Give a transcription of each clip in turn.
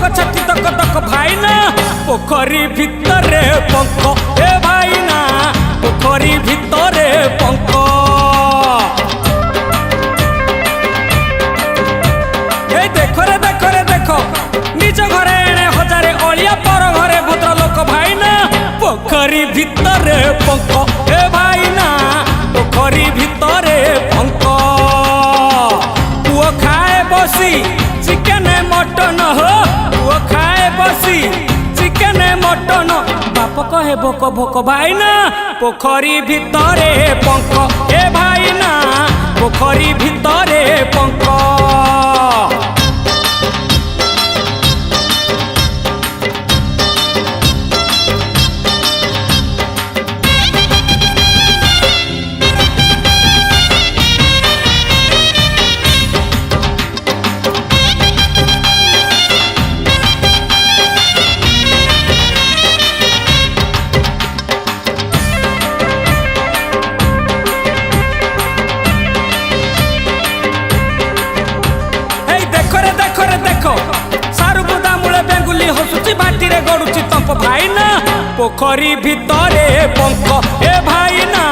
छाती तक तक भाई ना पोखरी भितरे पंख ए भाई ना पोखरी भितरे पंख ए देखो रे देखो निज घरे एणे हजारे अलिया पर घरे भद्र लोक भाई ना पोखरी भितरे पंख ए भाई ना पोखरी भितरे पंख पुओ खाए बसी चिकेन मटन हो पुओ खाए बसी चिकेन मटन बाप कहे भोक भोक भाई ना पोखरी भितरे पंख ए भाई ना पोखरी भितरे पंख देखो सारू बुदा मूले बेंगुली हसुची बाटीरे गड़ुची तंप भाई ना पोखरी भितरे पंख ए भाई ना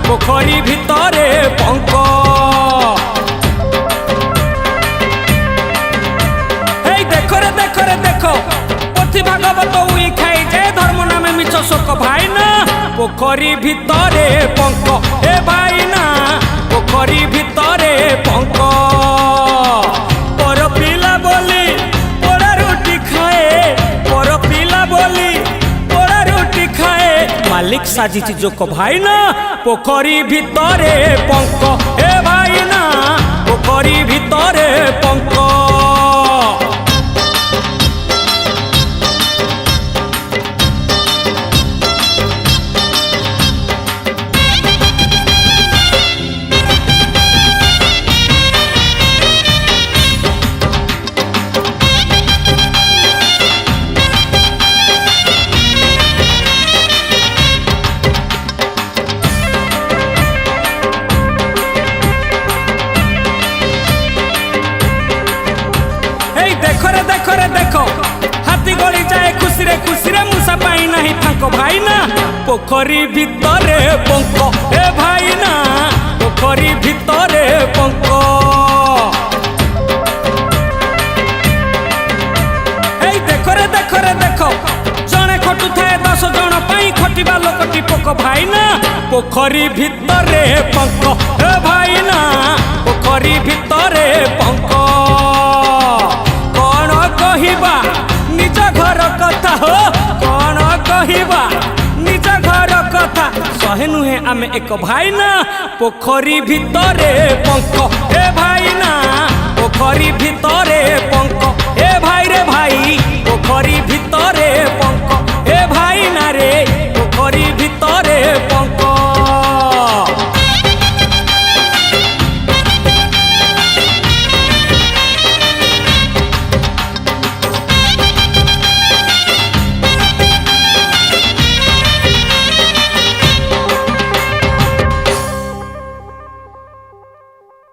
पोखरी भितरे पंख देखो रे देखो पोथी भागवत उई खाई जे धर्म नामे मिछ शोक भाई ना पोखरी भितरे पंख ए भाई ना पोखरी भितरे पंख मालिक साजिची जोक भाई ना पोखरी भितरे पंख ए भाई ना पोखरी भितरे पंख देखो रे देखो हाथी गली जाए खुशी रे मुसा पाई नहीं फांक भाई ना पोखरी भितरे पंख ए भाई ना पोखरी भितरे पंख देखो रे देखो जने खटु थाए 10 जन पाई खटिबा लोकटी पोक भाई ना पोखरी भितरे पंख ए भाई ना पोखरी भितरे पंख कहिबा निज घर कथा हो कौन कहिबा निज घर कथा सहे नुहे आमे एक भाई ना पोखरी भितरे पंख ए भाई ना